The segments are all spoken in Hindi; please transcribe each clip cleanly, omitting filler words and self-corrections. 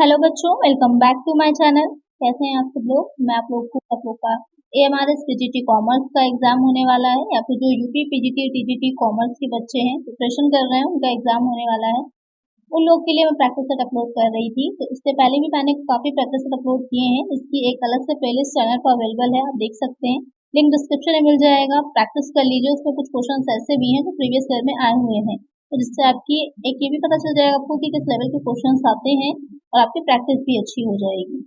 हेलो बच्चों, welcome back to my channel. कैसे हैं आप सब लोग। मैं आप लोग का AMRS PGT कॉमर्स का एग्जाम होने वाला है, या फिर जो यूपी PGT TGT कॉमर्स के बच्चे हैं प्रिपरेशन कर रहे हैं उनका एग्जाम होने वाला है। उन लोग के लिए मैं प्रैक्टिस सेट अपलोड कर रही थी, तो इससे पहले भी मैंने काफी प्रैक्टिस सेट अपलोड किए हैं। इसकी एक अलग से प्लेलिस्ट चैनल पर अवेलेबल है, आप देख सकते हैं। लिंक डिस्क्रिप्शन में मिल जाएगा, प्रैक्टिस कर लीजिए। उसमें कुछ क्वेश्चन ऐसे भी हैं जो प्रीवियस ईयर में आए हुए हैं, तो जिससे आपकी एक ये भी पता चल जाएगा आपको कि किस लेवल के क्वेश्चन आते हैं, और आपकी प्रैक्टिस भी अच्छी हो जाएगी।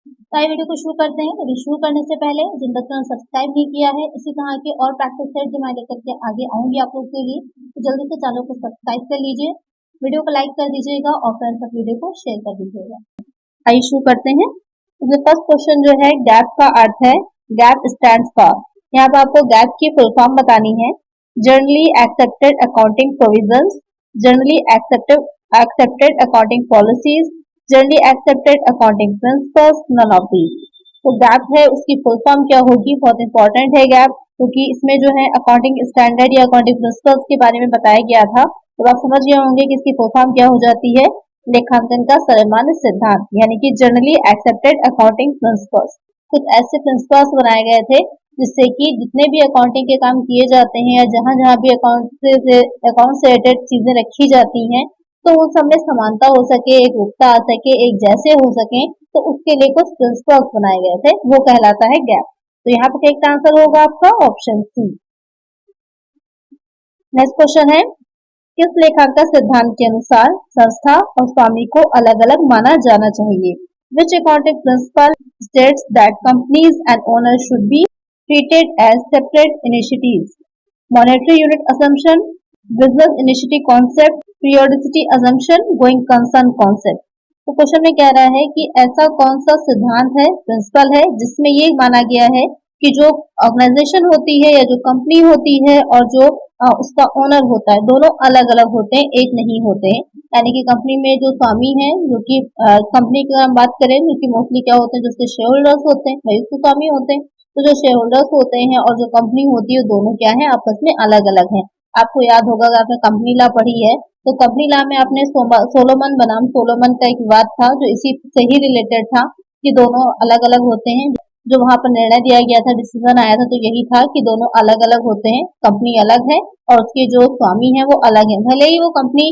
तो आइए वीडियो को शुरू करते हैं। तो शुरू करने से पहले जिन बच्चों ने सब्सक्राइब नहीं किया है, इसी तरह के और प्रैक्टिस सेट जो मैं लेकर के आगे आऊंगी आप लोग के लिए, तो जल्दी से चैनल को सब्सक्राइब कर लीजिए, वीडियो को लाइक कर दीजिएगा और फ्रेंड्स तक वीडियो को शेयर कर दीजिएगा। आइए शुरू करते हैं। तो फर्स्ट क्वेश्चन जो है, गैप का अर्थ है। गैप स्टैंड्स फॉर, यहाँ पर आपको गैप की फुल फॉर्म बतानी है। Generally accepted accounting provisions, generally accepted accounting policies, generally accepted accounting principles, none of these. तो गैप है, उसकी फुल फॉर्म क्या होगी, बहुत इंपॉर्टेंट है गैप, क्योंकि इसमें जो है अकाउंटिंग स्टैंडर्ड या अकाउंटिंग प्रिंसिपल्स के बारे में बताया गया था। तो आप समझ गए होंगे कि इसकी फुल फॉर्म क्या हो जाती है। लेखांकन का सर्वमान्य सिद्धांत, यानी कि जनरली एक्सेप्टेड अकाउंटिंग प्रिंसिपल्स। कुछ ऐसे प्रिंसिपल्स बनाए गए थे जिससे कि जितने भी अकाउंटिंग के काम किए जाते हैं या जहां जहां भी अकाउंट से रिलेटेड चीजें रखी जाती हैं, तो उन सब में समानता हो सके, एक रूपता आ सके, एक जैसे हो सके, तो उसके लिए कुछ प्रिंसिपल्स बनाए गए थे, वो कहलाता है गैप। तो यहाँ पे एक आंसर होगा आपका ऑप्शन सी। नेक्स्ट क्वेश्चन है, किस लेखांकन सिद्धांत के अनुसार संस्था और स्वामी को अलग अलग माना जाना चाहिए। Which accounting principle states that companies and owners should be treated as separate entities? Monetary unit assumption, business initiative concept, periodicity assumption, going concern concept। तो क्वेश्चन में कह रहा है कि ऐसा कौन सा सिद्धांत है, प्रिंसिपल है, जिसमें ये माना गया है कि जो ऑर्गेनाइजेशन होती है या जो कंपनी होती है और जो उसका ओनर होता है, दोनों अलग अलग होते हैं, एक नहीं होते हैं। यानी कि कंपनी में जो स्वामी है, जो कि कंपनी की हम बात करें, जो कि मोस्टली क्या होते हैं, जो उसके शेयर होल्डर्स होते हैं, वही उसके स्वामी होते हैं। तो जो शेयर होल्डर्स होते हैं और जो कंपनी होती है, दोनों क्या है, आपस में अलग अलग हैं। आपको याद होगा अगर आपने कंपनी लॉ पढ़ी है, तो कंपनी लॉ में आपने सोलोमन बनाम सोलोमन का एक विवाद था जो इसी से ही रिलेटेड था, कि दोनों अलग अलग होते हैं। जो वहां पर निर्णय दिया गया था, डिसीजन आया था, तो यही था कि दोनों अलग अलग होते हैं, कंपनी अलग है और उसके जो स्वामी है वो अलग है। भले ही वो कंपनी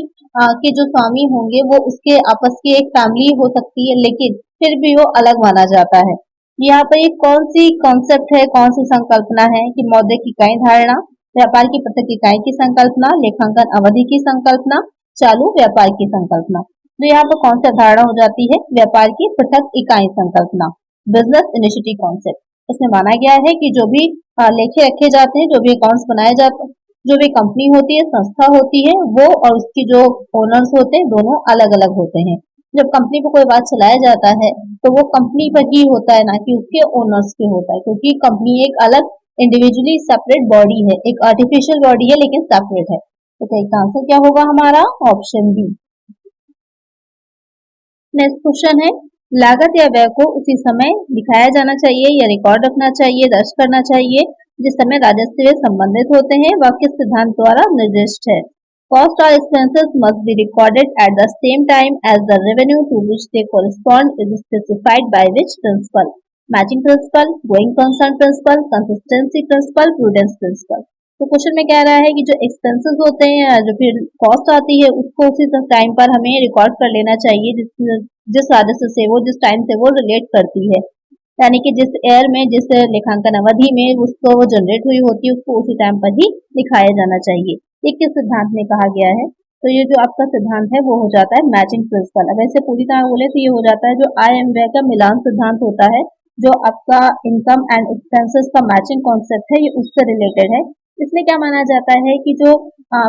के जो स्वामी होंगे वो उसके आपस की एक फैमिली हो सकती है, लेकिन फिर भी वो अलग माना जाता है। यहाँ पर एक कौन सी कॉन्सेप्ट है, कौन सी संकल्पना है कि मौद्रिक इकाई धारणा, व्यापार की पृथक इकाई की संकल्पना, लेखांकन अवधि की संकल्पना, चालू व्यापार की संकल्पना। तो यहाँ पर कौन सा धारणा हो जाती है, व्यापार की पृथक इकाई संकल्पना, बिजनेस इनिशिएटिव कॉन्सेप्ट। इसमें माना गया है कि जो भी लेखे रखे जाते हैं, जो भी अकाउंट्स बनाए जाते हैं, जो भी कंपनी होती है, संस्था होती है, वो और उसकी जो ओनर्स होते हैं, दोनों अलग अलग होते हैं। जब कंपनी को कोई बात चलाया जाता है, तो वो कंपनी पर ही होता है, ना कि उसके ओनर्स पे होता है, क्योंकि कंपनी एक अलग इंडिविजुअली सेपरेट बॉडी है, एक आर्टिफिशियल बॉडी है लेकिन सेपरेट है। तो इसका आंसर क्या होगा हमारा, ऑप्शन बी। नेक्स्ट क्वेश्चन है, लागत या व्यय को उसी समय दिखाया जाना चाहिए या रिकॉर्ड रखना चाहिए, दर्ज करना चाहिए जिस समय राजस्व से संबंधित होते हैं, वह किस सिद्धांत द्वारा निर्दिष्ट है। कॉस्ट और expenses must be recorded at the same time as the revenue to which they correspond is specified by which principle. Matching principle, going concern principle, consistency principle, prudence principle. तो क्वेश्चन में कह रहा है कि जो एक्सपेंसेस होते हैं, जो फिर कॉस्ट आती है, उसको उसी टाइम पर हमें रिकॉर्ड कर लेना चाहिए जिस राजस्व से वो, जिस टाइम से वो रिलेट करती है। यानी कि जिस ईयर में, जिस लेखांकन अवधि में उसको वो जनरेट हुई होती है, उसको उसी टाइम पर ही दिखाया जाना चाहिए। ये किस सिद्धांत में कहा गया है, तो ये जो आपका सिद्धांत है वो हो जाता है मैचिंग प्रिंसिपल। अब ऐसे पूरी तरह बोले तो ये हो जाता है जो आय एवं व्यय का मिलान सिद्धांत होता है, जो आपका इनकम एंड एक्सपेंसेस का मैचिंग कॉन्सेप्ट है, ये उससे रिलेटेड है। इसमें क्या माना जाता है कि जो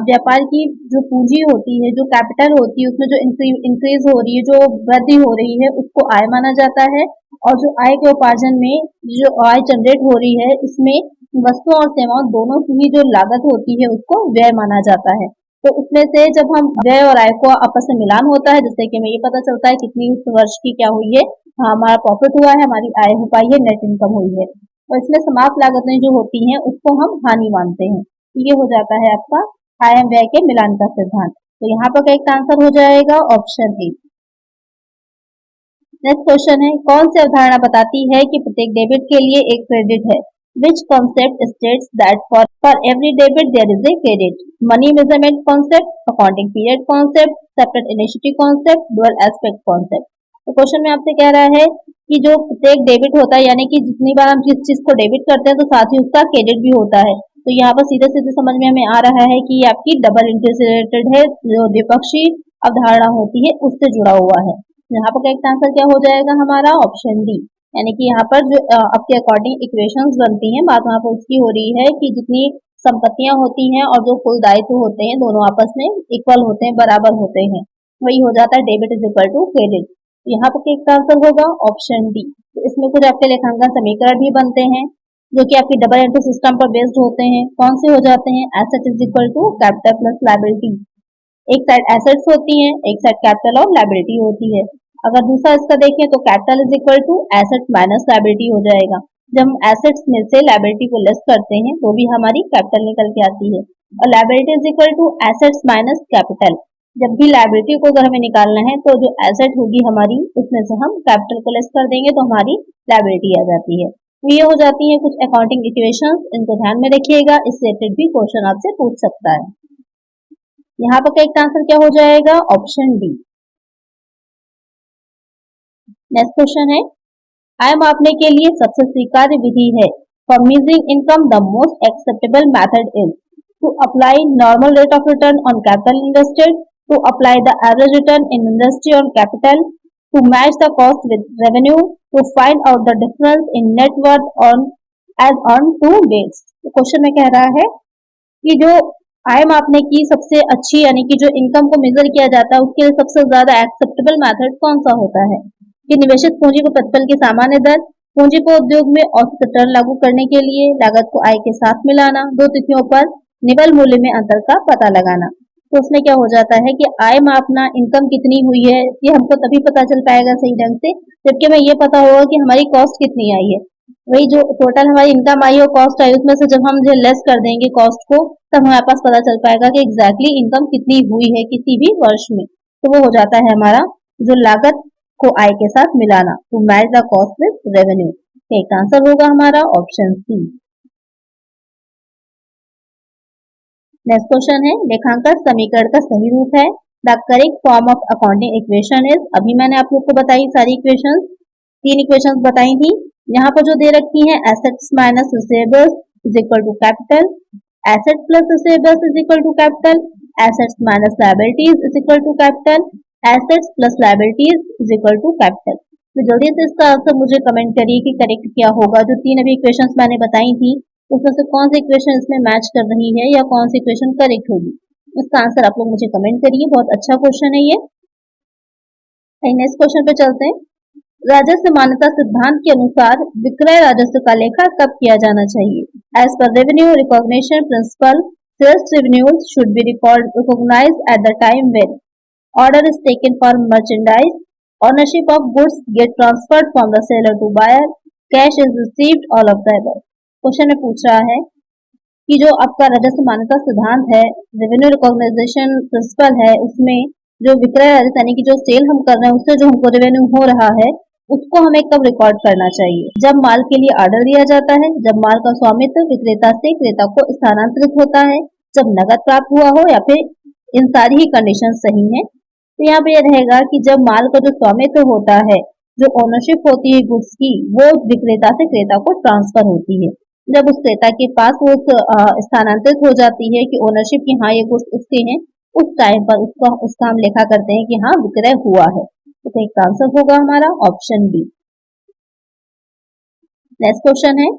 व्यापार की जो पूंजी होती है, जो कैपिटल होती है, उसमें जो इंक्रीज हो रही है, जो वृद्धि हो रही है, उसको आय माना जाता है। और जो आय के उपार्जन में जो आय जनरेट हो रही है, इसमें वस्तुओं और सेवाओं दोनों की ही जो लागत होती है, उसको व्यय माना जाता है। तो उसमें से जब हम व्यय और आय को आपस में मिलान होता है, जिससे कि हमें ये पता चलता है कितनी उस वर्ष की क्या हुई है, हमारा प्रॉफिट हुआ है, हमारी आय हो पाई है, नेट इनकम हुई है। और इसमें समाप्त लागतें जो होती हैं उसको हम हानि मानते हैं। तो ये हो जाता है आपका आय एवं व्यय के मिलान का सिद्धांत। तो यहाँ पर एक आंसर हो जाएगा ऑप्शन ए। नेक्स्ट क्वेश्चन है, कौन सी अवधारणा बताती है कि प्रत्येक डेबिट के लिए एक क्रेडिट है? Which concept states that for every debit there is a credit? Money measurement concept, accounting period concept, separate initiative concept, dual aspect concept? तो क्वेश्चन में आपसे कह रहा है कि जो प्रत्येक डेबिट होता है, यानी कि जितनी बार हम जिस चीज को डेबिट करते हैं तो साथ ही उसका क्रेडिट भी होता है। तो यहाँ पर सीधे सीधे समझ में हमें आ रहा है कि ये आपकी डबल इंटरेस्ट रिलेटेड है, जो द्विपक्षीय अवधारणा होती है उससे जुड़ा हुआ है। यहाँ पर करेक्ट आंसर क्या हो जाएगा हमारा? Option D. यानी कि यहाँ पर जो आपके अकॉर्डिंग इक्वेशंस बनती हैं, बात वहाँ पर उसकी हो रही है कि जितनी संपत्तियां होती हैं और जो कुल दायित्व होते हैं दोनों आपस में इक्वल होते हैं, बराबर होते हैं, वही हो जाता है debit is equal to credit. यहाँ पर करेक्ट आंसर होगा ऑप्शन डी। तो इसमें कुछ आपके लेखांकन समीकरण भी बनते हैं जो कि आपकी डबल एंट्री सिस्टम पर बेस्ड होते हैं। कौन से हो जाते हैं? Asset is equal to capital plus liability. एक साइड एसेट्स होती हैं, एक साइड कैपिटल और लायबिलिटी होती है। अगर दूसरा इसका देखें तो capital is equal to asset minus liability हो जाएगा। जब हम एसेट्स में से लायबिलिटी को लेस करते हैं तो भी हमारी कैपिटल निकल के आती है। और liability is equal to assets minus capital. जब भी लायबिलिटी को अगर हमें निकालना है तो जो एसेट होगी हमारी उसमें से हम कैपिटल को लेस कर देंगे तो हमारी लायबिलिटी आ जाती है। तो ये हो जाती है कुछ अकाउंटिंग इक्वेशंस, इनको ध्यान में रखिएगा, इससे रिलेटेड भी क्वेश्चन आपसे पूछ सकता है। यहाँ पर करेक्ट आंसर क्या हो जाएगा? Option D. नेक्स्ट क्वेश्चन है, आय मापने के लिए सबसे स्वीकार्य विधि है। For measuring income the most acceptable method is to apply normal rate of return on capital invested, to apply the average return in industry on capital, to match the cost with revenue, to find out the difference in net worth on as on two dates. Question में कह रहा है कि जो आय मापने की सबसे अच्छी, यानी कि जो इनकम को मेजर किया जाता है उसके लिए सबसे ज्यादा एक्सेप्टेबल मेथड कौन सा होता है? कि निवेशित पूंजी को प्रतिफल की सामान्य दर, पूंजी को उद्योग में औसत रिटर्न लागू करने के लिए लागत को आय के साथ मिलाना, दो तिथियों पर निवल मूल्य में अंतर का पता लगाना। तो उसमें क्या हो जाता है कि आय मापना, इनकम कितनी हुई है ये हमको तभी पता चल पाएगा सही ढंग से जबकि हमें ये पता होगा कि हमारी कॉस्ट कितनी आई है। वही जो टोटल हमारी इनकम आई और कॉस्ट आई उसमें से जब हम जो लेस कर देंगे कॉस्ट को, तब हमारे पास पता चल पाएगा कि एग्जैक्टली इनकम कितनी हुई है किसी भी वर्ष में। तो वो हो जाता है हमारा जो लागत को आय के साथ मिलाना, to match the cost with revenue. एक आंसर होगा हमारा ऑप्शन सी। नेक्स्ट क्वेश्चन है, लेखांकन समीकरण का सही रूप है। The correct form of accounting equation is, अभी मैंने आप लोग को बताई सारी इक्वेशंस, 3 इक्वेशंस बताई थी। यहाँ पर जो दे रखी है assets minus receivables is equal to capital, asset plus receivables is equal to capital, assets minus liabilities is equal to capital, assets plus liabilities is equal to capital. तो जल्दी से इसका आंसर मुझे कमेंट करिए कि करेक्ट क्या होगा। जो 3 अभी इक्वेशंस मैंने बताई थी उसमें से कौन सी इक्वेशन इसमें मैच कर रही है या कौन सी इक्वेशन करेक्ट होगी, इसका आंसर आप लोग मुझे कमेंट करिए। बहुत अच्छा क्वेश्चन है ये। नेक्स्ट क्वेश्चन पे चलते हैं। राजस्व मान्यता सिद्धांत के अनुसार विक्रय राजस्व का लेखा कब किया जाना चाहिए? एज पर revenue recognition principle, sales revenues should be recognised at the time when order is taken for merchandise, ownership of goods get transferred from the seller to buyer, cash is received, all of the above। Question में पूछ रहा है कि जो आपका राजस्व मान्यता सिद्धांत है, रेवेन्यू रिकॉग्नाइजेशन प्रिंसिपल है, उसमें जो विक्रय राजस्व यानी कि जो सेल हम कर रहे हैं उससे जो हमको रेवेन्यू हो रहा है उसको हमें कब रिकॉर्ड करना चाहिए? जब माल के लिए ऑर्डर दिया जाता है, जब माल का स्वामित्व विक्रेता से क्रेता को स्थानांतरित होता है, जब नकद प्राप्त हुआ हो, या फिर इन सारी ही कंडीशन सही है। तो यहाँ पे यह रहेगा कि जब माल का जो स्वामित्व होता है, जो ओनरशिप होती है गुड्स की, वो विक्रेता से क्रेता को ट्रांसफर होती है। जब उस क्रेता के पास वो स्थानांतरित हो जाती है कि ओनरशिप की हाँ ये गुड्स उसके हैं, उस टाइम पर उसका हम लेखा करते हैं कि हाँ विक्रय हुआ है। तो एक आंसर होगा हमारा ऑप्शन बी। नेक्स्ट क्वेश्चन है,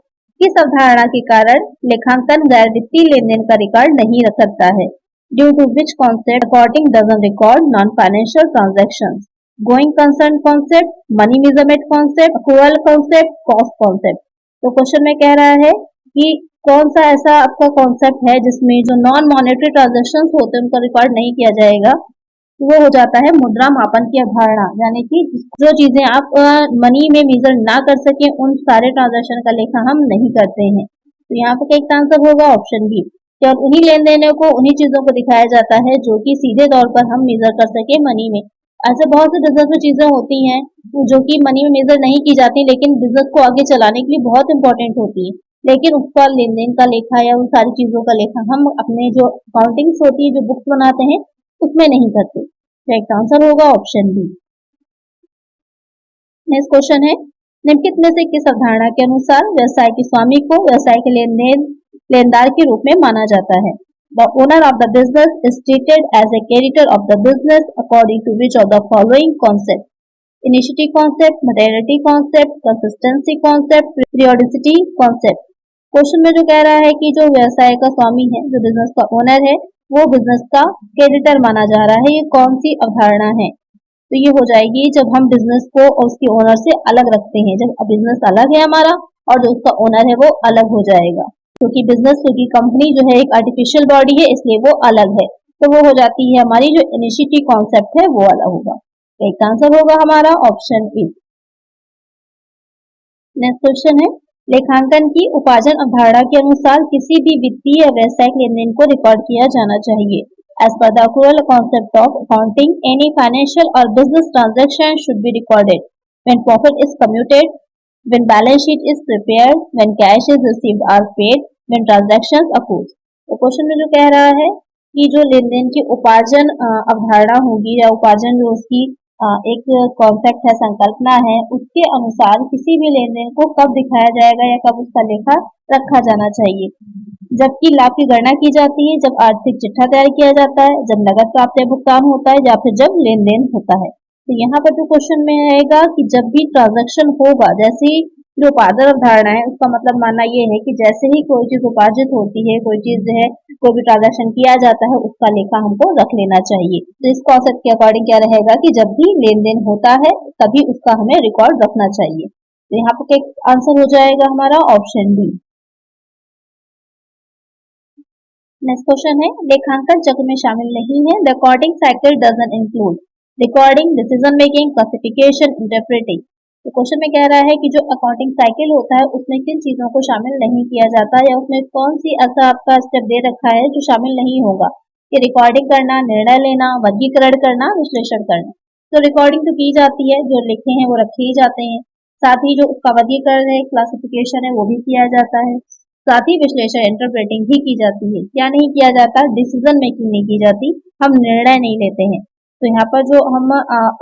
किस अवधारणा के कारण लेखांकन गैर वित्तीय लेन देन का रिकॉर्ड नहीं रख सकता है? Due to which concept accounting doesn't record non-financial transactions? Going concern concept, money measurement concept, accrual concept, cost concept। तो क्वेश्चन में कह रहा है कि कौन सा ऐसा आपका कॉन्सेप्ट है जिसमें जो नॉन मॉनेटरी ट्रांजेक्शन होते हैं उनका रिकॉर्ड नहीं किया जाएगा? तो वो हो जाता है मुद्रा मापन की अवधारणा, यानी कि जो चीजें आप मनी में मेजर ना कर सके उन सारे ट्रांजेक्शन का लेखा हम नहीं करते हैं। तो यहाँ पे एक आंसर होगा ऑप्शन बी, और उन्हीं लेन देनों को, उन्हीं चीजों को दिखाया जाता है जो कि सीधे तौर पर हम मेजर कर सके मनी में, ऐसे बहुत से बिजनेस में चीजें होती हैं जो कि मनी में मेजर नहीं की जाती, लेकिन बिजनेस को आगे चलाने के लिए बहुत इंपॉर्टेंट होती है। लेकिन उसका लेन देन का लेखा या उन सारी चीजों का लेखा हम अपने जो अकाउंटिंग्स होती है, जो बुक्स बनाते हैं, उसमें नहीं करते। करेक्ट आंसर होगा ऑप्शन बी। नेक्स्ट क्वेश्चन है, निम्नलिखित में से किस अवधारणा के अनुसार व्यवसाय के स्वामी को व्यवसाय के लेनदार के रूप में माना जाता है? The owner of the business is treated as a creditor of the business according to which of the following concept? Initiative concept, materiality concept, consistency concept, periodicity concept. Question में जो कह रहा है कि जो व्यवसाय का स्वामी है, जो बिजनेस का ओनर है, वो बिजनेस का क्रेडिटर माना जा रहा है। ये कौन सी अवधारणा है? तो ये हो जाएगी जब हम बिजनेस को और उसके ओनर से अलग रखते हैं, जब बिजनेस अलग है हमारा और जो उसका ओनर है वो अलग हो जाएगा, क्योंकि बिजनेस क्योंकि कंपनी जो है एक आर्टिफिशियल बॉडी है, इसलिए वो अलग है। तो वो हो जाती है हमारी जो इनिशिएटिव कॉन्सेप्ट है वो अलग होगा। एक आंसर होगा हमारा ऑप्शन ए। नेक्स्ट क्वेश्चन है, लेखांकन की उपार्जन अवधारणा के अनुसार किसी भी वित्तीय या व्यावसायिक लेनदेन को रिकॉर्ड किया जाना चाहिए। As per the accrual concept of accounting, any financial or business transaction should be recorded when profit is computed, when balance sheet is prepared, when cash is received or paid, when transactions occur. तो क्वेश्चन में जो कह रहा है कि जो लेन देन की उपार्जन अवधारणा होगी या उपार्जन जो उसकी एक कॉन्सेप्ट है, संकल्पना है, उसके अनुसार किसी भी लेन देन को कब दिखाया जाएगा या कब उसका लेखा रखा जाना चाहिए। जबकि लाभ की गणना की जाती है, जब आर्थिक चिट्ठा तैयार किया जाता है, जब नगद प्राप्त या भुगतान होता है, या फिर जब लेन देन होता है। तो यहाँ पर जो क्वेश्चन में आएगा कि जब भी ट्रांजैक्शन होगा, जैसे ही जो उपार्जन अवधारणा है उसका मतलब मानना ये है कि जैसे ही कोई चीज उपार्जित होती है, कोई चीज है, कोई भी ट्रांजैक्शन किया जाता है, उसका लेखा हमको रख लेना चाहिए। तो इस कॉन्सेप्ट के अकॉर्डिंग क्या रहेगा कि जब भी लेन देन होता है तभी उसका हमें रिकॉर्ड रखना चाहिए। तो यहाँ पर आंसर हो जाएगा हमारा ऑप्शन बी। नेक्स्ट क्वेश्चन है, लेखांकन चक्र में शामिल नहीं है। Recording cycle doesn't include recording, decision making, classification, interpreting. तो क्वेश्चन में कह रहा है कि जो अकाउंटिंग साइकिल होता है उसमें किन चीजों को शामिल नहीं किया जाता, या उसमें कौन सी ऐसा आपका स्टेप दे रखा है जो शामिल नहीं होगा, कि रिकॉर्डिंग करना, निर्णय लेना, वर्गीकरण करना, विश्लेषण करना। तो रिकॉर्डिंग तो की जाती है, जो लिखे हैं वो रखे ही जाते हैं, साथ ही जो उसका वर्गीकरण है, क्लासिफिकेशन है, वो भी किया जाता है, साथ ही विश्लेषण, इंटरप्रेटिंग भी की जाती है। क्या नहीं किया जाता? डिसीजन मेकिंग नहीं की जाती, हम निर्णय नहीं लेते हैं। तो यहाँ पर जो हम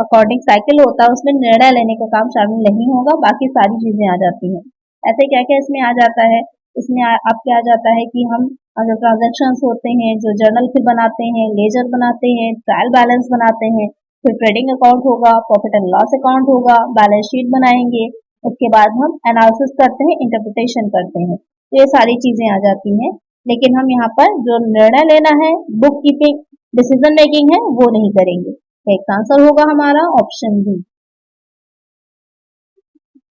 अकॉर्डिंग साइकिल होता है उसमें निर्णय लेने का काम शामिल नहीं होगा, बाकी सारी चीजें आ जाती हैं। ऐसे क्या क्या इसमें आ जाता है? इसमें आप क्या आ जाता है कि हम जो ट्रांजेक्शन्स होते हैं, जो जर्नल फिर बनाते हैं, लेजर बनाते हैं, ट्रायल बैलेंस बनाते हैं, फिर ट्रेडिंग अकाउंट होगा, प्रॉफिट एंड लॉस अकाउंट होगा, बैलेंस शीट बनाएंगे, उसके बाद हम एनालिसिस करते हैं, इंटरप्रिटेशन करते हैं। तो ये सारी चीजें आ जाती हैं, लेकिन हम यहाँ पर जो निर्णय लेना है, बुक कीपिंग, डिसीजन मेकिंग है, वो नहीं करेंगे। एक आंसर होगा हमारा ऑप्शन बी।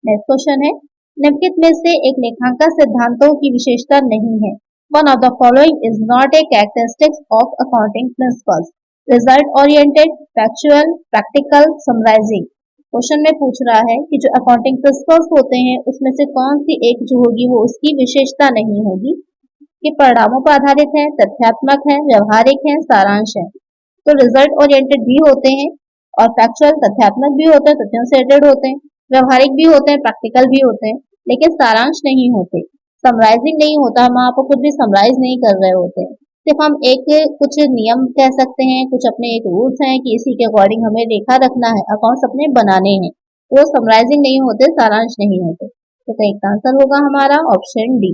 नेक्स्ट क्वेश्चन है, निम्नलिखित में से एक लेखांकन सिद्धांतों की विशेषता नहीं है। One of the following is not a characteristics of accounting principles. Result oriented, factual, practical, summarising. Question में पूछ रहा है कि जो अकाउंटिंग प्रिंसिपल्स होते हैं उसमें से कौन सी एक जो होगी वो उसकी विशेषता नहीं होगी, कि परिणामों पर आधारित है, तथ्यात्मक है, व्यवहारिक है, सारांश है। तो रिजल्ट ओरिएंटेड भी होते हैं और फैक्चुअल तथ्यात्मक भी होते हैं, तथ्यों से रिलेटेड होते हैं, व्यवहारिक भी होते हैं, प्रैक्टिकल भी होते हैं, लेकिन सारांश नहीं होते, समराइजिंग नहीं होता, हम आप कुछ भी समराइज नहीं कर रहे होते हैं। सिर्फ हम एक कुछ नियम कह सकते हैं, कुछ अपने एक रूल्स हैं कि इसी के अकॉर्डिंग हमें लेखा रखना है, अकाउंट्स अपने बनाने हैं, वो समराइजिंग नहीं होते, सारांश नहीं होते। तो करेक्ट आंसर होगा हमारा ऑप्शन डी,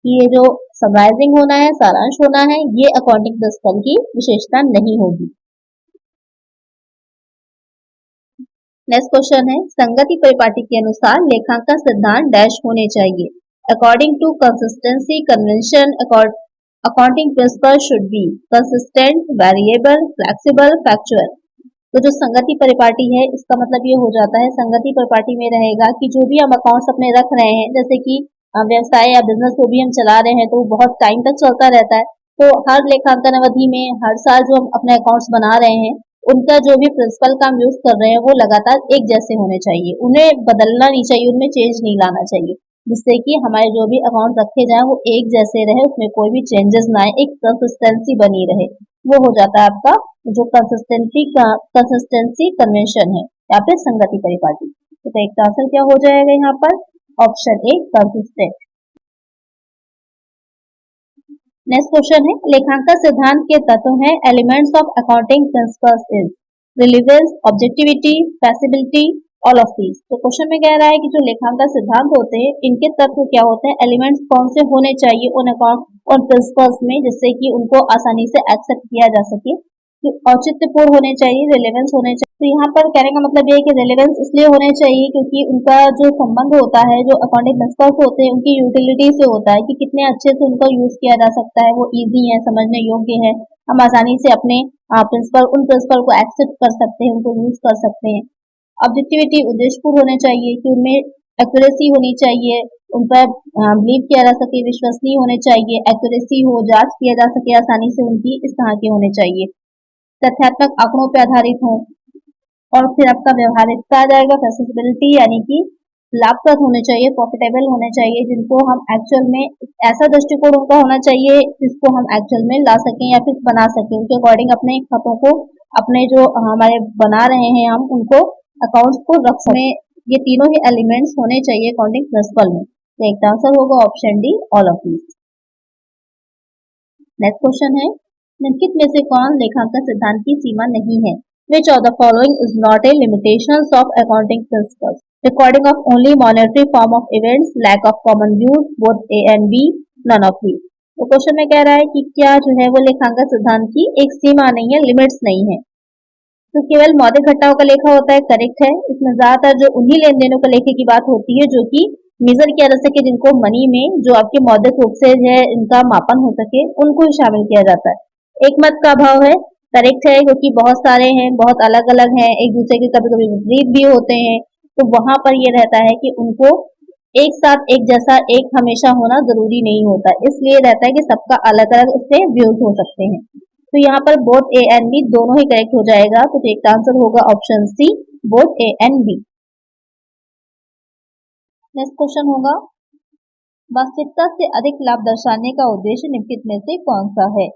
कि ये जो समराइजिंग होना है, सारांश होना है, ये अकाउंटिंग प्रिंसिपल की विशेषता नहीं होगी। नेक्स्ट क्वेश्चन है, संगति परिपाटी के अनुसार लेखांकन सिद्धांत डैश होने चाहिए। According to consistency convention, accounting principle should be consistent, variable, flexible, factual. तो जो संगति परिपाटी है इसका मतलब ये हो जाता है, संगति परिपाटी में रहेगा कि जो भी हम अकाउंट्स अपने रख रहे हैं, जैसे कि व्यवसाय या बिजनेस को भी हम चला रहे हैं तो वो बहुत टाइम तक चलता रहता है, तो हर लेखांकन अवधि में हर साल जो हम अपने अकाउंट्स बना रहे हैं उनका जो भी प्रिंसिपल का हम यूज कर रहे हैं वो लगातार एक जैसे होने चाहिए, उन्हें बदलना नहीं चाहिए, उनमें चेंज नहीं लाना चाहिए, जिससे कि हमारे जो भी अकाउंट रखे जाए वो एक जैसे रहे, उसमें कोई भी चेंजेस ना आए, एक कंसिस्टेंसी बनी रहे। वो हो जाता है आपका जो कंसिस्टेंसी कन्वेंशन है या फिर संगति परिपाटी। तो करेक्ट आंसर क्या हो जाएगा यहाँ पर? Option A consistent. Next question है, लेखांकन सिद्धांत के तत्व हैं elements of accounting principles is relevance, objectivity, feasibility, all of these. तो क्वेश्चन में कह रहा है कि जो लेखांकन सिद्धांत होते हैं इनके तत्व क्या होते हैं, एलिमेंट्स कौन से होने चाहिए उन अकाउंट और प्रिंसिपल्स में जिससे कि उनको आसानी से एक्सेप्ट किया जा सके। तो औचित्यपूर्ण होने चाहिए, रिलेवेंस होने चाहिए। तो यहाँ पर कहने का मतलब ये है कि रिलेवेंस इसलिए होने चाहिए क्योंकि उनका जो संबंध होता है, जो अकाउंटिंग प्रिंसिपल्स होते हैं उनकी यूटिलिटी से होता है कि कितने अच्छे से उनका यूज किया जा सकता है, वो इजी है, समझने योग्य है, हम आसानी से अपने प्रिंसिपल को एक्सेप्ट कर सकते हैं, उनको यूज कर सकते हैं। ऑब्जेक्टिविटी उद्देश्यपूर्ण होने चाहिए कि उनमें एक्यूरेसी होनी चाहिए, उन पर बिलीव किया जा सके, विश्वसनीय होने चाहिए, एक्यूरेसी हो, जांच किया जा सके आसानी से उनकी, इस तरह के होने चाहिए। तथ्यात्मक आंकड़ों पर आधारित हो, और फिर आपका व्यवहारिकता आ जाएगा, फैसिलिटी यानी कि लाभप्रद होने चाहिए, प्रॉफिटेबल होने चाहिए, जिनको हम एक्चुअल में ऐसा दृष्टिकोण उनका होना चाहिए जिसको हम एक्चुअल में ला सकें या फिर बना सकें, उनके अकॉर्डिंग अपने खातों को, अपने जो हमारे बना रहे हैं हम उनको अकाउंट्स को रख सकें। ये तीनों ही एलिमेंट्स होने चाहिए अकाउंटिंग प्रिंसिपल में। तो एक आंसर होगा option D, all of these. Next question है, निम्नलिखित में से कौन लेखांकन सिद्धांत की सीमा नहीं है? Which of the following is not a limitations of accounting principles? Recording of only monetary form of events, lack of common views, both A and B, none of these। तो क्वेश्चन में कह रहा है कि क्या जो है वो लेखांकन सिद्धांत की एक सीमा नहीं है, लिमिट्स नहीं है। तो केवल मौद्रिक घटनाओं का लेखा होता है, करेक्ट है। इसमें ज्यादातर जो उन्हीं लेन देनों का लेखे की बात होती है जो कि मेजर किया जा सके, जिनको मनी में जो आपके मौद्रिक रूप से है इनका मापन हो सके, उनको ही शामिल किया जाता है। एक मत का अभाव है, करेक्ट है, क्योंकि बहुत सारे हैं, बहुत अलग अलग हैं, एक दूसरे के कभी कभी विपरीत भी होते हैं, तो वहां पर ये रहता है कि उनको एक साथ एक जैसा एक हमेशा होना जरूरी नहीं होता, इसलिए रहता है कि सबका अलग अलग उससे व्यूज हो सकते हैं। तो यहाँ पर बोथ ए एंड बी दोनों ही करेक्ट हो जाएगा, तो एक आंसर होगा option C, both A and B. Next question होगा, वास्तविकता से अधिक लाभ दर्शाने का उद्देश्य निम्नलिखित में से कौन सा है?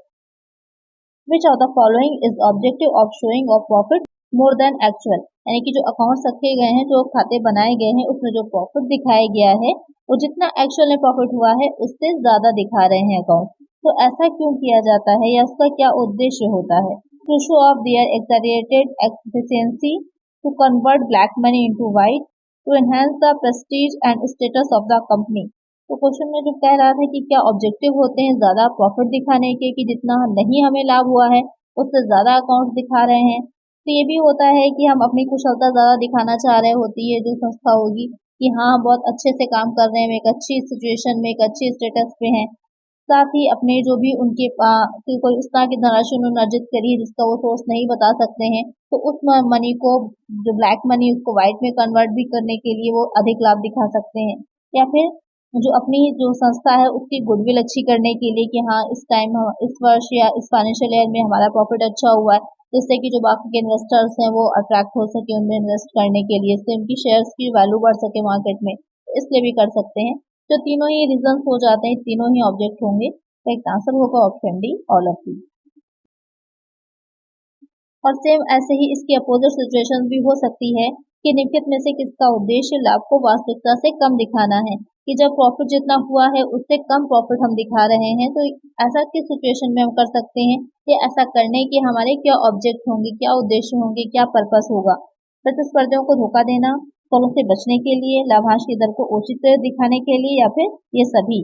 Which of the following is objective of showing of profit more than actual? यानी कि जो अकाउंट्स रखे गए हैं, जो खाते बनाए गए हैं, उसमें जो प्रॉफिट दिखाया गया है वो जितना एक्चुअल में प्रॉफिट हुआ है उससे ज्यादा दिखा रहे हैं अकाउंट। तो ऐसा क्यों किया जाता है या उसका क्या उद्देश्य होता है? To show off their exaggerated efficiency, to convert black money into white, to enhance the prestige and status of the company. तो क्वेश्चन में जो कह रहा था कि क्या ऑब्जेक्टिव होते हैं ज्यादा प्रॉफिट दिखाने के, कि जितना नहीं हमें लाभ हुआ है उससे ज्यादा अकाउंट्स दिखा रहे हैं। तो ये भी होता है कि हम अपनी कुशलता ज्यादा दिखाना चाह रहे होती है जो संस्था होगी, कि हाँ बहुत अच्छे से काम कर रहे हैं, एक अच्छी सिचुएशन में, एक अच्छी स्टेटस पे हैं। साथ ही अपने जो भी उनके कोई उस तरह की धनराशि उन्होंने अर्जित करी है जिसका वो सोर्स नहीं बता सकते हैं, तो उस मनी को, जो ब्लैक मनी, उसको व्हाइट में कन्वर्ट भी करने के लिए वो अधिक लाभ दिखा सकते हैं। या फिर जो अपनी जो संस्था है उसकी गुडविल अच्छी करने के लिए, कि हाँ इस टाइम, इस वर्ष या इस फाइनेंशियल ईयर में हमारा प्रॉफिट अच्छा हुआ है, जिससे कि जो बाकी के इन्वेस्टर्स हैं वो अट्रैक्ट हो सके उनमें इन्वेस्ट करने के लिए, इससे उनकी शेयर्स की वैल्यू बढ़ सके मार्केट में, इसलिए भी कर सकते हैं। जो तीनों ही रीजन हो जाते हैं, तीनों ही ऑब्जेक्ट होंगे, तो एक आंसर होगा option D, all of the. और सेम ऐसे ही इसकी अपोजिट सिचुएशन भी हो सकती है कि निम्नलिखित में से किसका उद्देश्य लाभ को वास्तविकता से कम दिखाना है, कि जब प्रॉफिट जितना हुआ है उससे कम प्रॉफिट हम दिखा रहे हैं, तो ऐसा किस सिचुएशन में हम कर सकते हैं, कि ऐसा करने के हमारे क्या ऑब्जेक्ट होंगे, क्या उद्देश्य होंगे, क्या पर्पस होगा? प्रतिस्पर्धियों को धोखा देना, करों से बचने के लिए, लाभांश की दर को उचित दिखाने के लिए, या फिर ये सभी,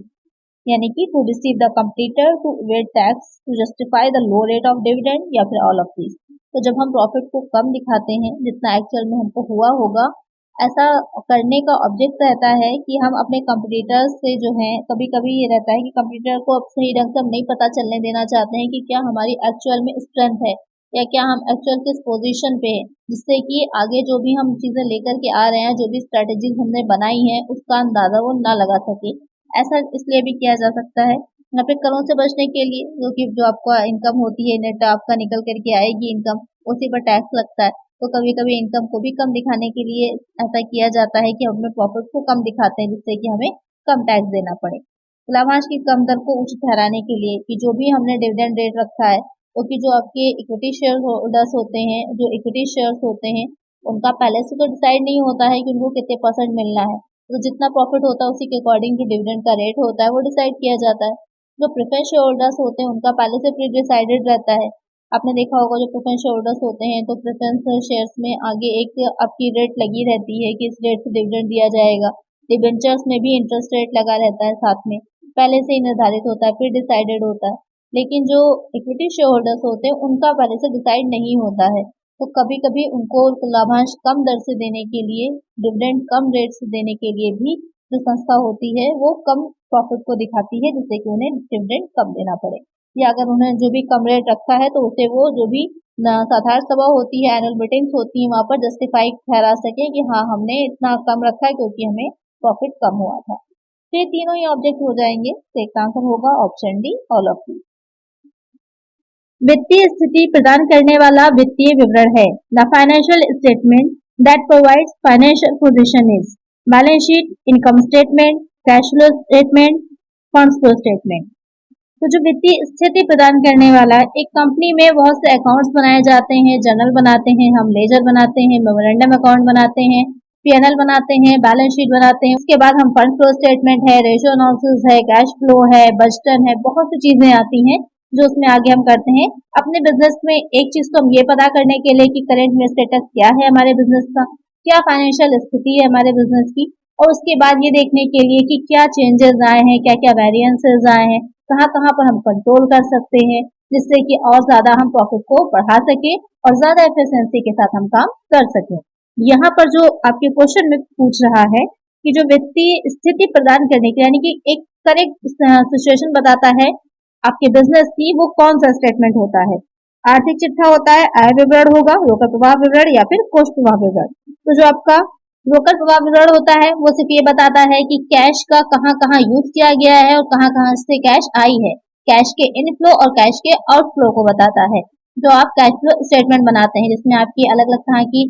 यानी कि to receive the completer, to evade tax, to justify the low rate of dividend, या फिर ऑल ऑफ दीज। तो जब हम प्रॉफिट को कम दिखाते हैं जितना एक्चुअल में हमको हुआ होगा, ऐसा करने का ऑब्जेक्ट रहता है कि हम अपने कंपटीटर्स से जो है, कभी कभी ये रहता है कि कंपटीटर को अब सही ढंग से हम नहीं पता चलने देना चाहते हैं कि क्या हमारी एक्चुअल में स्ट्रेंथ है या क्या हम एक्चुअल किस पोजीशन पे है, जिससे कि आगे जो भी हम चीजें लेकर के आ रहे हैं, जो भी स्ट्रेटेजीज हमने बनाई है उसका अंदाजा वो ना लगा सके। ऐसा इसलिए भी किया जा सकता है। यहाँ पे करों से बचने के लिए, क्योंकि जो आपका इनकम होती है, नेट आपका निकल करके आएगी इनकम, उसी पर टैक्स लगता है, तो कभी कभी इनकम को भी कम दिखाने के लिए ऐसा किया जाता है कि हम अपने प्रॉफिट को कम दिखाते हैं जिससे कि हमें कम टैक्स देना पड़े। लाभांश की कम दर को उचित ठहराने के लिए, कि जो भी हमने डिविडेंड रेट रखा है क्योंकि जो आपके इक्विटी शेयर होल्डर्स होते हैं, जो इक्विटी शेयर्स होते हैं, उनका पहले से तो डिसाइड नहीं होता है कि उनको कितने परसेंट मिलना है। तो जितना प्रॉफिट होता है उसी के अकॉर्डिंग जो डिविडेंड का रेट होता है वो डिसाइड किया जाता है। जो प्रेफरेंस शेयर होल्डर्स होते हैं उनका पहले से प्री डिसाइडेड रहता है। आपने देखा होगा जो प्रेफरेंस शेयर होल्डर्स होते हैं तो प्रेफरेंस शेयर्स में आगे एक आपकी रेट लगी रहती है कि इस रेट से डिविडेंड दिया जाएगा। डिबेंचर्स में भी इंटरेस्ट रेट लगा रहता है साथ में, पहले से ही निर्धारित होता है, फिर डिसाइडेड होता है। लेकिन जो इक्विटी शेयर होल्डर्स होते हैं उनका पहले से डिसाइड नहीं होता है, तो कभी कभी उनको लाभांश कम दर से देने के लिए, डिविडेंड कम रेट से देने के लिए भी जो संस्था होती है वो कम प्रॉफिट को दिखाती है, जिससे कि उन्हें डिविडेंड कम देना पड़े। या अगर उन्हें जो भी कम रेट रखा है तो उसे वो जो भी साधारण सभा होती है, एनुअल मीटिंग्स होती है, वहां पर जस्टिफाई ठहरा सके कि हाँ हमने इतना कम रखा है क्योंकि हमें प्रॉफिट कम हुआ था। तो ये तीनों ही ऑब्जेक्ट हो जाएंगे, तो एक आंसर होगा option D, all of these. वित्तीय स्थिति प्रदान करने वाला वित्तीय विवरण है। The financial statement that provides financial position is balance sheet, income statement, cash flow statement, funds flow statement. तो जो वित्तीय स्थिति प्रदान करने वाला, एक कंपनी में बहुत से अकाउंट्स बनाए जाते हैं, जर्नल बनाते हैं, हम लेजर बनाते हैं, मेमोरेंडम अकाउंट बनाते हैं, पीएनएल बनाते हैं, बैलेंस शीट बनाते हैं। उसके बाद हम फंड फ्लो स्टेटमेंट है, रेशियो एनालिसिस है, कैश फ्लो है, बजटन है, बहुत सी चीजें आती हैं जो उसमें आगे हम करते हैं। अपने बिजनेस में एक चीज तो हम ये पता करने के लिए कि करेंट में स्टेटस क्या है हमारे बिजनेस का, क्या फाइनेंशियल स्थिति है हमारे बिजनेस की, और उसके बाद ये देखने के लिए कि क्या चेंजेस आए हैं, क्या क्या वेरिएंसेस आए हैं, कहाँ कहाँ पर हम कंट्रोल कर सकते हैं, जिससे कि और ज्यादा हम प्रॉफिट को बढ़ा सके और ज्यादा एफिशिएंसी के साथ हम काम कर सकें। यहाँ पर जो आपके क्वेश्चन में पूछ रहा है कि जो वित्तीय स्थिति प्रदान करने की, यानी कि एक करेक्ट सिचुएशन बताता है आपके बिजनेस की, वो कौन सा स्टेटमेंट होता है। आर्थिक चिट्ठा होता है, आय विवरण होगा, रोकड़ प्रवाह विवरण या फिर कोष प्रवाह विवरण। तो जो आपका रोकड़ प्रवाह विवरण होता है वो सिर्फ ये बताता है कि कैश का कहाँ कहाँ यूज किया गया है और कहाँ कहाँ से कैश आई है, कैश के इनफ्लो और कैश के आउटफ्लो को बताता है। जो आप कैश फ्लो स्टेटमेंट बनाते हैं जिसमें आपकी अलग अलग तरह की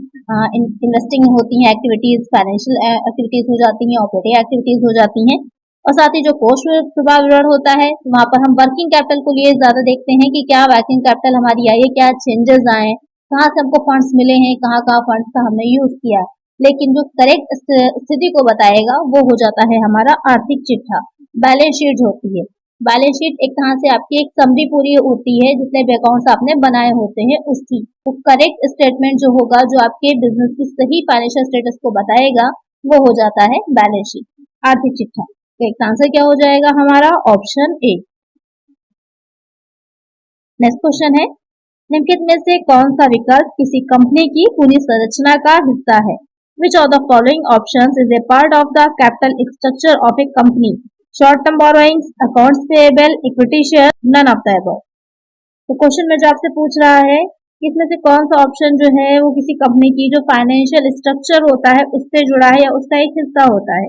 इन्वेस्टिंग होती है एक्टिविटीज, फाइनेंशियल एक्टिविटीज हो जाती हैं, ऑपरेटिंग एक्टिविटीज हो जाती हैं, और साथ ही जो कोष प्रवाह विवरण होता है वहां पर हम वर्किंग कैपिटल को लिए ज्यादा देखते हैं कि क्या वर्किंग कैपिटल हमारी आई है, क्या चेंजेस आए, कहाँ से हमको फंड्स मिले हैं, कहाँ कहाँ फंड्स का हमने यूज किया। लेकिन जो करेक्ट स्थिति को बताएगा वो हो जाता है हमारा आर्थिक चिट्ठा, बैलेंस शीट होती है। बैलेंस शीट एक तरह से आपकी एक समरी पूरी होती है जितने भी अकाउंट्स आपने बनाए होते हैं उसकी। तो करेक्ट स्टेटमेंट जो होगा, जो आपके बिजनेस की सही फाइनेंशियल स्टेटस को बताएगा, वो हो जाता है बैलेंस शीट, आर्थिक चिट्ठा। तो एक आंसर क्या हो जाएगा हमारा, ऑप्शन ए। नेक्स्ट क्वेश्चन है, निम्नलिखित में से कौन सा विकल्प किसी कंपनी की पूरी संरचना का हिस्सा है। Which of the following options is a part of the capital structure of a company? Short-term borrowings, accounts payable, equity share, none of the above. तो क्वेश्चन में जो आपसे पूछ रहा है कि इसमें से कौन सा ऑप्शन जो है वो किसी कंपनी की जो फाइनेंशियल स्ट्रक्चर होता है उससे जुड़ा है या उसका एक हिस्सा होता है।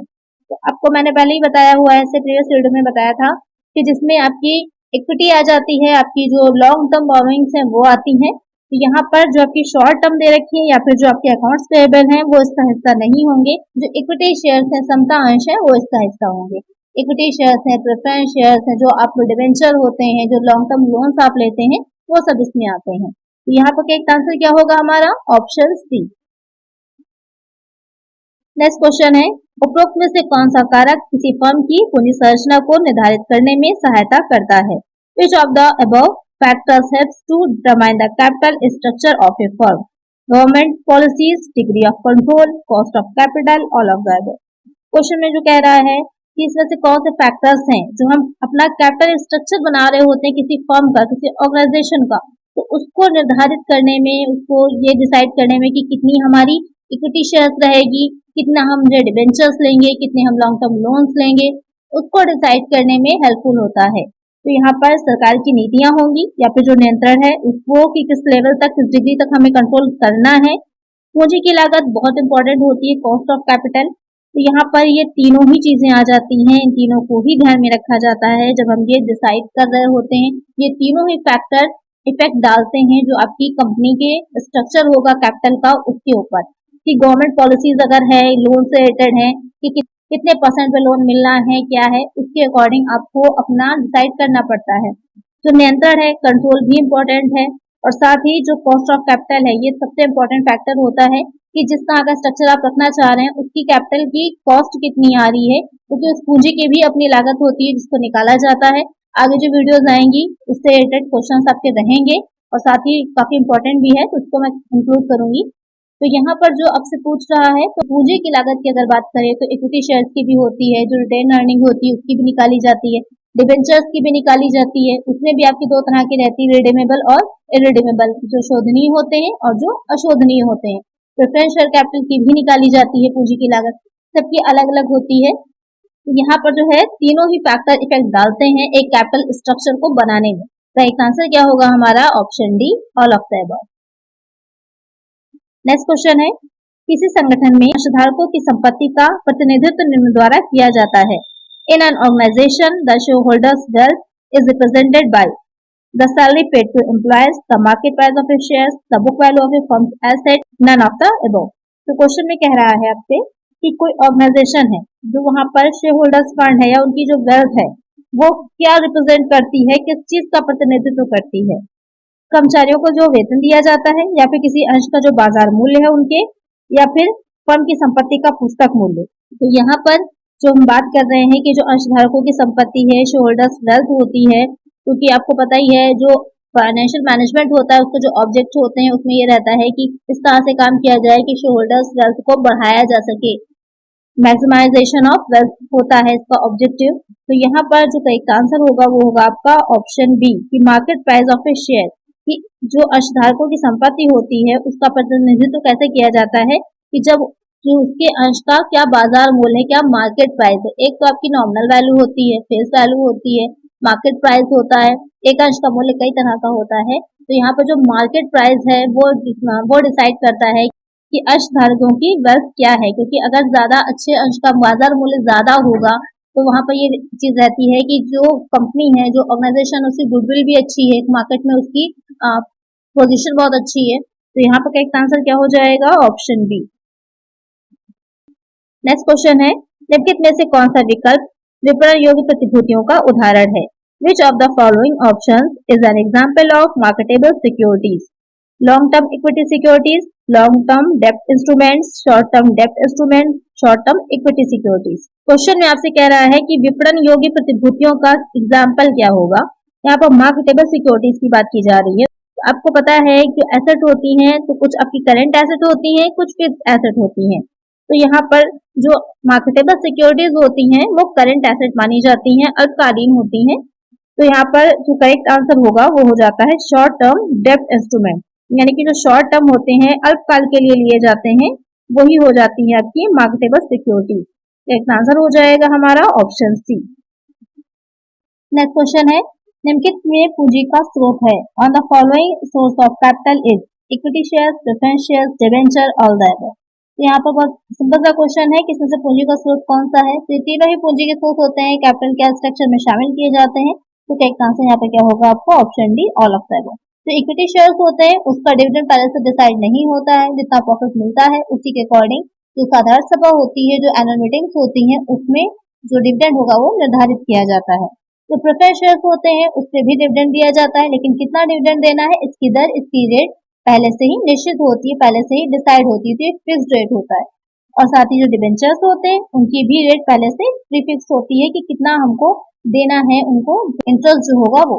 तो आपको मैंने पहले ही बताया हुआ है, ऐसे प्रीवियस वीडियो में बताया था कि जिसमें आपकी इक्विटी आ जाती है, आपकी जो लॉन्ग टर्म बोरोइंग्स हैं वो आती हैं। तो यहाँ पर जो आपकी शॉर्ट टर्म दे रखी है या फिर जो आपके अकाउंट्स पेएबल हैं वो इसका हिस्सा नहीं होंगे। जो इक्विटी शेयर्स हैं, समता अंश है, वो इसका हिस्सा होंगे। इक्विटी शेयर्स हैं, प्रेफरेंस शेयर्स हैं, जो आप डिवेंचर होते हैं, जो लॉन्ग टर्म लोन्स आप लेते हैं, वो सब इसमें आते हैं। तो यहाँ पर एक आंसर क्या होगा हमारा, ऑप्शन सी। नेक्स्ट क्वेश्चन है, उपरोक्त में से कौन सा कारक किसी फर्म की पूंजी संरचना को निर्धारित करने में सहायता करता है। Which of the above factors helps to determine the capital structure of a firm? Government policies, degree of control, cost of capital, all of the above. Question में जो कह रहा है कि इसमें से कौन से फैक्टर्स हैं जो हम अपना कैपिटल स्ट्रक्चर बना रहे होते हैं किसी फर्म का, किसी ऑर्गेनाइजेशन का, तो उसको निर्धारित करने में, उसको ये डिसाइड करने में कि कितनी हमारी इक्विटी शेयर्स रहेगी, कितना हम डिबेंचर्स लेंगे, कितने हम लॉन्ग टर्म लोन्स लेंगे, उसको डिसाइड करने में हेल्पफुल होता है। तो यहाँ पर सरकार की नीतियां होंगी या फिर जो नियंत्रण है उसको कि किस लेवल तक, किस डिग्री तक हमें कंट्रोल करना है। पूंजी की लागत बहुत इंपॉर्टेंट होती है, कॉस्ट ऑफ कैपिटल। तो यहाँ पर ये तीनों ही चीजें आ जाती हैं, इन तीनों को ही ध्यान में रखा जाता है जब हम ये डिसाइड कर रहे होते हैं। ये तीनों ही फैक्टर इफेक्ट डालते हैं जो आपकी कंपनी के स्ट्रक्चर होगा कैपिटल का, उसके ऊपर कि गवर्नमेंट पॉलिसीज अगर है, लोन से रिलेटेड है कि कितने परसेंट पे लोन मिलना है, क्या है, उसके अकॉर्डिंग आपको अपना डिसाइड करना पड़ता है। जो नियंत्रण है, कंट्रोल भी इम्पोर्टेंट है। और साथ ही जो कॉस्ट ऑफ कैपिटल है, ये सबसे इम्पोर्टेंट फैक्टर होता है कि जिस तरह का स्ट्रक्चर आप रखना चाह रहे हैं उसकी कैपिटल की कॉस्ट कितनी आ रही है, क्योंकि उस पूंजी की भी अपनी लागत होती है जिसको निकाला जाता है। आगे जो वीडियोस आएंगी उससे रिलेटेड क्वेश्चंस आपके रहेंगे और साथ ही काफी इंपॉर्टेंट भी है, तो उसको मैं इंक्लूड करूंगी। तो यहाँ पर जो आपसे पूछ रहा है, तो पूंजी की लागत की अगर बात करें तो इक्विटी शेयर्स की भी होती है, जो रिटेन अर्निंग होती है उसकी भी निकाली जाती है, डिबेंचर्स की भी निकाली जाती है। उसमें भी आपकी दो तरह की रहती है, रिडीमेबल और इरिडीमेबल, जो शोधनीय होते हैं और जो अशोधनीय होते हैं। प्रेफरेंस शेयर कैपिटल की भी निकाली जाती है पूंजी की लागत, सबकी अलग अलग होती है। तो यहाँ पर जो है तीनों ही फैक्टर इफेक्ट डालते हैं एक कैपिटल स्ट्रक्चर को बनाने में। तो एक आंसर क्या होगा हमारा? Option D, all of the above. Next question है, किसी संगठन में अंशधारकों की संपत्ति का प्रतिनिधित्व निम्न द्वारा किया जाता है। In an organisation the shareholders wealth is represented by the salary paid to employees, the market price of shares, the book value of a firm's asset, none of the above. तो क्वेश्चन में कह रहा है आपसे कि कोई ऑर्गेनाइजेशन है जो वहां पर शेयर होल्डर्स फंड है या उनकी जो वेल्थ है वो क्या रिप्रेजेंट करती है, किस चीज का प्रतिनिधित्व करती है? कर्मचारियों को जो वेतन दिया जाता है, या फिर किसी अंश का जो बाजार मूल्य है उनके, या फिर फर्म की संपत्ति का पुस्तक मूल्य। तो यहाँ पर जो हम बात कर रहे हैं कि जो अंशधारकों की संपत्ति है, शेयर होल्डर्स वेल्थ होती है, क्योंकि आपको पता ही है जो फाइनेंशियल मैनेजमेंट होता है उसके जो ऑब्जेक्ट होते हैं उसमें ये रहता है कि इस तरह से काम किया जाए कि शेयर होल्डर्स वेल्थ को बढ़ाया जा सके, मैक्सिमाइजेशन ऑफ वेल्थ होता है इसका ऑब्जेक्टिव। तो यहाँ पर जो करेक्ट आंसर होगा वो होगा आपका ऑप्शन बी, कि market price of A share, कि जो अंशधारकों की संपत्ति होती है उसका प्रतिनिधित्व कैसे किया जाता है कि जब जो उसके अंश का क्या बाजार मूल्य है, क्या मार्केट प्राइस है। एक तो आपकी नॉमिनल वैल्यू होती है, फेस वैल्यू होती है, मार्केट प्राइस होता है, एक अंश का मूल्य कई तरह का होता है। तो यहाँ पर जो मार्केट प्राइस है वो डिसाइड करता है कि अंशधारकों की वेल्थ क्या है, क्योंकि अगर ज्यादा अच्छे अंश का बाजार मूल्य ज्यादा होगा तो वहां पर ये चीज रहती है कि जो कंपनी है, जो ऑर्गेनाइजेशन, उसकी गुडविल भी अच्छी है, मार्केट में उसकी पोजीशन बहुत अच्छी है। तो यहाँ पर करेक्ट आंसर क्या हो जाएगा? Option B. नेक्स्ट क्वेश्चन है, निम्नलिखित में से कौन सा विकल्प विपणन योग्य प्रतिभूतियों का उदाहरण है? Which of the following options is an example of marketable securities? Long term equity securities, long term डेब्ट इंस्ट्रूमेंट्स, शॉर्ट टर्म डेब्ट instrument, short term equity securities. Question में आपसे कह रहा है कि विपणन योग्य प्रतिभूतियों का एग्जाम्पल क्या होगा। यहाँ पर मार्केटेबल सिक्योरिटीज की बात की जा रही है। आपको पता है कि एसेट होती हैं तो कुछ आपकी करंट एसेट होती हैं, कुछ फिक्स्ड एसेट होती हैं। तो यहाँ पर जो मार्केटेबल सिक्योरिटीज होती हैं वो करंट एसेट मानी जाती हैं, अल्पकालीन होती हैं। तो यहाँ पर जो करेक्ट आंसर होगा वो हो जाता है शॉर्ट टर्म डेब्ट इंस्ट्रूमेंट, यानी कि जो शॉर्ट टर्म होते हैं, अल्पकाल के लिए लिए जाते हैं, वही हो जाती है आपकी मार्केटेबल सिक्योरिटीज। करेक्ट आंसर हो जाएगा हमारा ऑप्शन सी। नेक्स्ट क्वेश्चन है, निम्नलिखित में पूंजी का स्रोत है। On the following source of capital is equity shares, preference shares, debenture, all the above. तो यहाँ पर बहुत सिंपल सा क्वेश्चन है कि इसमें से पूंजी का स्रोत कौन सा है। तो तीनों ही पूंजी के स्रोत होते हैं, कैपिटल के स्ट्रक्चर में शामिल किए जाते हैं। तो करेक्ट आंसर यहाँ पे क्या होगा आपको? Option D, all of the above. तो इक्विटी शेयर्स होते हैं उसका डिविडेंड पहले से डिसाइड नहीं होता है, जितना प्रॉफिट मिलता है उसी के अकॉर्डिंग जो साधारण सभा होती है, जो एनुअल मीटिंग्स होती हैं, उसमें जो डिविडेंड होगा वो निर्धारित किया जाता है। जो प्रेफरेंस शेयर्स होते हैं उससे भी डिविडेंड दिया जाता है, लेकिन कितना डिविडेंड देना है, इसकी दर, इसकी रेट पहले से ही निश्चित होती है, पहले से ही डिसाइड होती है, तो एक फिक्स्ड रेट होता है। और साथ ही जो डिबेंचर्स होते हैं उनकी भी रेट पहले से प्रीफिक्स होती है कि कितना हमको देना है उनको, इंटरेस्ट जो होगा वो।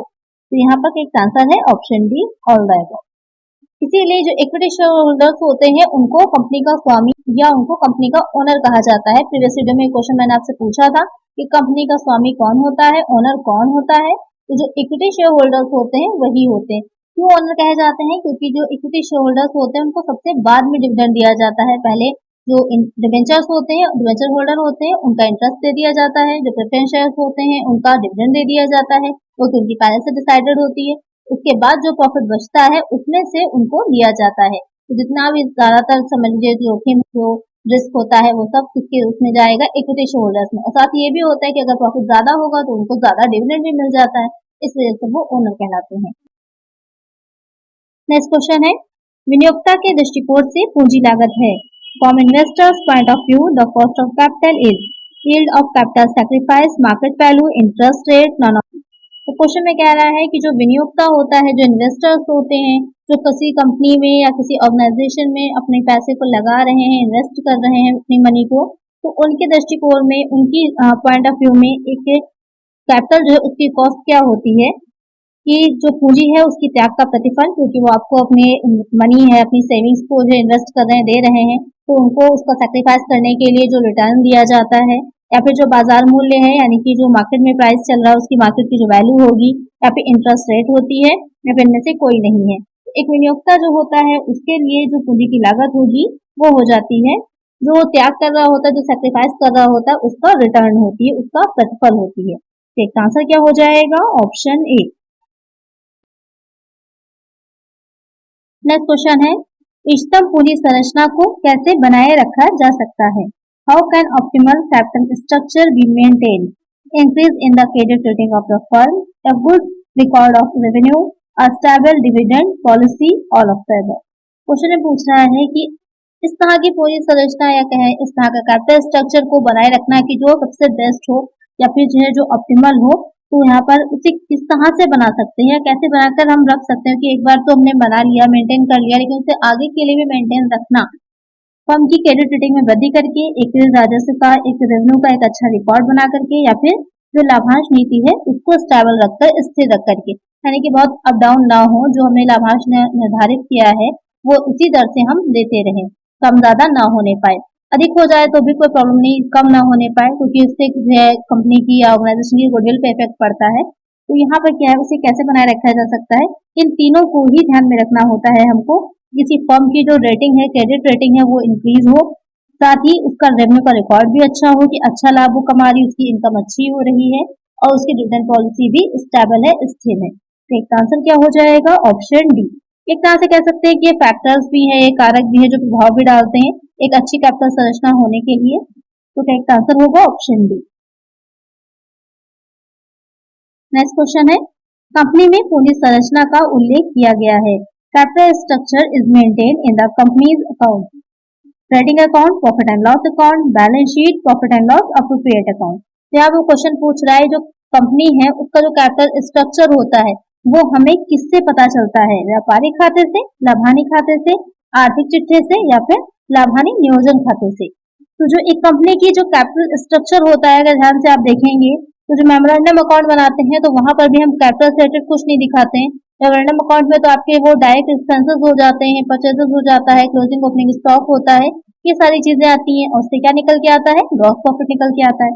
तो यहाँ पर एक आंसर है option D, all the above. इसीलिए जो इक्विटी शेयर होल्डर्स होते हैं उनको कंपनी का स्वामी या उनको कंपनी का ओनर कहा जाता है। प्रीवियस वीडियो में क्वेश्चन मैंने आपसे पूछा था कि कंपनी का स्वामी कौन होता है, ओनर कौन होता है। तो जो इक्विटी शेयर होल्डर्स होते हैं वही होते हैं। क्यों ओनर कहे जाते हैं? क्योंकि जो इक्विटी शेयर होल्डर्स होते हैं उनको सबसे बाद में डिविडेंड दिया जाता है। पहले जो डिबेंचर्स होते हैं, डिबेंचर होल्डर होते हैं, उनका इंटरेस्ट दे दिया जाता है। जो प्रेफरेंस शेयर्स होते हैं उनका डिविडेंड दे दिया जाता है, वो तो उनकी पहले से डिसाइडेड होती है। उसके बाद जो प्रॉफिट बचता है उसमें से उनको लिया जाता है। तो जितना भी ज्यादातर समझ लीजिए जोखिम, जो रिस्क होता है, वो सब किसके उसमें जाएगा? इक्विटी शेयर होल्डर्स में। और साथ ये भी होता है कि अगर प्रॉफिट ज्यादा होगा तो उनको ज्यादा डिविडेंड भी मिल जाता है, इस वजह से वो ओनर कहलाते हैं। नेक्स्ट क्वेश्चन है, विनियोक्ता के दृष्टिकोण से पूंजी लागत है। From investors' point of view, the cost of capital is yield of capital sacrifice, market value, interest rate, none of तो क्वेश्चन में कह रहा है कि जो विनियोक्ता होता है, जो इन्वेस्टर्स होते हैं, जो किसी कंपनी में या किसी ऑर्गेनाइजेशन में अपने पैसे को लगा रहे हैं, इन्वेस्ट कर रहे हैं अपनी मनी को, तो उनके दृष्टिकोण में, उनकी पॉइंट ऑफ व्यू में एक कैपिटल जो है उसकी कॉस्ट क्या होती है कि जो पूंजी है उसकी त्याग का प्रतिफल, क्योंकि वो आपको अपने मनी है, अपनी सेविंग्स को जो इन्वेस्ट कर रहे हैं, दे रहे हैं, तो उनको उसका सेक्रीफाइस करने के लिए जो रिटर्न दिया जाता है, या फिर जो बाजार मूल्य है यानी कि जो मार्केट में प्राइस चल रहा है उसकी मार्केट की जो वैल्यू होगी, या फिर इंटरेस्ट रेट होती है, या फिर इनमें से कोई नहीं है। एक विनियोक्ता जो होता है उसके लिए जो पूंजी की लागत होगी वो हो जाती है, जो त्याग कर रहा होता है, जो सेक्रीफाइस कर रहा होता है, उसका रिटर्न होती है, उसका प्रतिफल होती है। तो इसका आंसर क्या हो जाएगा? Option A. नेक्स्ट क्वेश्चन है, इष्टतम पूंजी संरचना को कैसे बनाए रखा जा सकता है? How can optimal capital structure be maintained? Increase in the credit rating of the firm, a good record of revenue, a stable dividend policy, all of the above. Question में पूछ रहा है कि इस तरह की पूंजी संरचना या कहें इस तरह का कैपिटल स्ट्रक्चर को बनाए रखना कि जो सबसे बेस्ट हो या फिर जो है जो ऑप्टिमल हो, तो यहाँ पर उसे किस तरह से बना सकते हैं, कैसे बनाकर हम रख सकते हैं कि एक बार तो हमने बना लिया, मेंटेन कर लिया, लेकिन उसे आगे के लिए भी मेंटेन रखना, फर्म की क्रेडिट रेटिंग में वृद्धि करके, एक राजस्व का, एक रेवेन्यू का एक अच्छा रिकॉर्ड बना करके, या फिर जो लाभांश नीति है उसको स्टेबल रखकर, स्थिर रख करके, यानी कि बहुत अप डाउन ना हो, जो हमने लाभांश निर्धारित किया है वो उसी दर से हम देते रहें, कम ज्यादा ना होने पाए, अधिक हो जाए तो भी कोई प्रॉब्लम नहीं, कम ना होने पाए, क्योंकि उससे जो है कंपनी की या ऑर्गेनाइजेशन की गुडविल पे इफेक्ट पड़ता है। तो यहाँ पर क्या है, उसे कैसे बनाए रखा जा सकता है? इन तीनों को ही ध्यान में रखना होता है हमको। किसी फर्म की जो रेटिंग है, क्रेडिट रेटिंग है, वो इंक्रीज हो, साथ ही उसका रेवेन्यू का रिकॉर्ड भी अच्छा हो कि अच्छा लाभ वो कमा रही, उसकी इनकम अच्छी हो रही है, और उसकी डिविडेंड पॉलिसी भी स्टेबल है, स्थिर है। तो एक आंसर क्या हो जाएगा? Option D. एक तरह से कह सकते हैं कि ये फैक्टर्स भी है, ये कारक भी है जो प्रभाव भी डालते हैं एक अच्छी कैपिटल संरचना होने के लिए। तो करेक्ट आंसर होगा ऑप्शन डी। नेक्स्ट क्वेश्चन है, कंपनी में पूंजी संरचना का उल्लेख किया गया है। Capital structure is maintain in the companies account, trading account, profit and loss account, balance sheet, profit and loss, appropriate account. यहाँ वो क्वेश्चन पूछ रहा है, जो कंपनी है उसका जो कैपिटल स्ट्रक्चर होता है वो हमें किससे पता चलता है? व्यापारिक खाते से, लाभानी खाते से, आर्थिक चिट्ठे से, या फिर लाभानी नियोजन खाते से। तो जो एक कंपनी की जो कैपिटल स्ट्रक्चर होता है, अगर ध्यान से आप देखेंगे तो जो मेमोरेंडम अकाउंट बनाते हैं तो वहां पर भी हम कैपिटल से रिलेटेड कुछ नहीं दिखाते हैं। मेमोरेंडम अकाउंट में तो आपके वो डायरेक्ट एक्सपेंसेस हो जाते हैं, परचेजेस हो जाता है, क्लोजिंग ओपनिंग स्टॉक होता है, ये सारी चीजें आती हैं, और उससे क्या निकल के आता है? ग्रॉस प्रॉफिट निकल के आता है।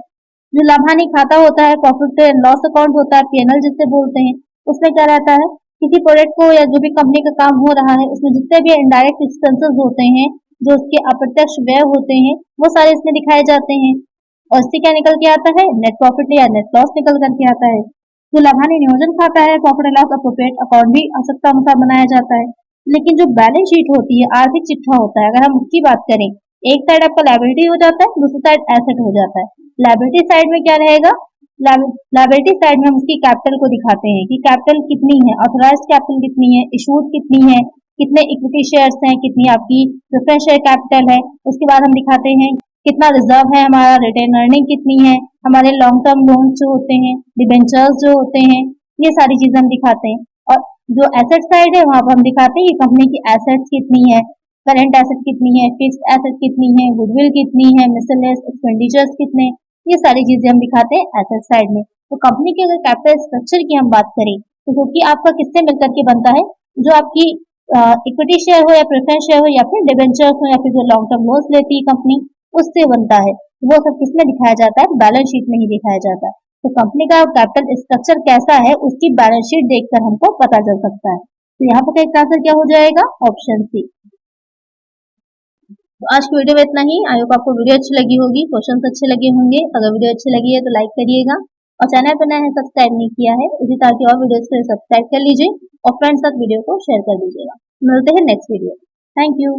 जो लाभानी खाता होता है, प्रॉफिट एंड लॉस अकाउंट होता है, पीएनएल जिसे बोलते हैं, उसमें क्या रहता है? किसी प्रोडक्ट को या जो भी कंपनी का काम हो रहा है उसमें जितने भी इनडायरेक्ट एक्सपेंसेस होते हैं, जो उसके अप्रत्यक्ष व्यय होते हैं, वो सारे इसमें दिखाए जाते हैं, और इससे क्या निकल के आता है? नेट प्रॉफिट या नेट लॉस निकल करके आता है। जो लाभानी नियोजन खाता है, profit and loss appropriate account भी आवश्यकता अनुसार बनाया जाता है। लेकिन जो बैलेंस शीट होती है, आर्थिक चिट्ठा होता है, अगर हम उसकी बात करें, एक साइड आपका लायबिलिटी हो जाता है, दूसरी साइड एसेट हो जाता है। लायबिलिटी साइड में क्या रहेगा? लायबिलिटी साइड में हम उसकी कैपिटल को दिखाते हैं कि कैपिटल कितनी है, ऑथराइज्ड कैपिटल कितनी है, इशूड कितनी है, कितने इक्विटी शेयर्स हैं, कितनी आपकी प्रेफरेंस शेयर कैपिटल है। उसके बाद हम दिखाते हैं कितना रिजर्व है हमारा, रिटेन अर्निंग कितनी है, हमारे लॉन्ग टर्म लोन जो होते हैं, डिबेंचर्स जो होते हैं, ये सारी चीजें हम दिखाते हैं। और जो एसेट साइड है वहां पर हम दिखाते हैं कि कंपनी की एसेट्स कितनी है, करंट एसेट कितनी है, फिक्स्ड एसेट कितनी है, गुडविल कितनी है, मिसलेनियस एक्सपेंडिचर्स कितने, ये सारी चीजें हम दिखाते हैं एसेट साइड में। तो कंपनी के अगर कैपिटल स्ट्रक्चर की हम बात करें तो क्योंकि आपका किससे मिलकर के बनता है? जो आपकी इक्विटी शेयर हो या प्रेफरेंस शेयर हो या फिर डिबेंचर्स हो या फिर जो लॉन्ग टर्म लोन्स लेती है कंपनी, उससे बनता है। वो सब किसमें दिखाया जाता है? बैलेंस शीट में ही दिखाया जाता है। तो कंपनी का कैपिटल स्ट्रक्चर कैसा है उसकी बैलेंस शीट देखकर हमको पता चल सकता है। तो यहाँ पर इसका आंसर क्या हो जाएगा? Option C. तो आज की वीडियो में इतना ही। आई होप आपको वीडियो अच्छी लगी होगी, क्वेश्चंस अच्छे लगे होंगे। अगर वीडियो अच्छी लगी है तो लाइक करिएगा, और चैनल पर नया है सब्सक्राइब नहीं किया है उसी तरह की और वीडियोस के लिए सब्सक्राइब कर लीजिए, और फ्रेंड्स साथ वीडियो को शेयर कर दीजिएगा। मिलते हैं नेक्स्ट वीडियो। Thank you.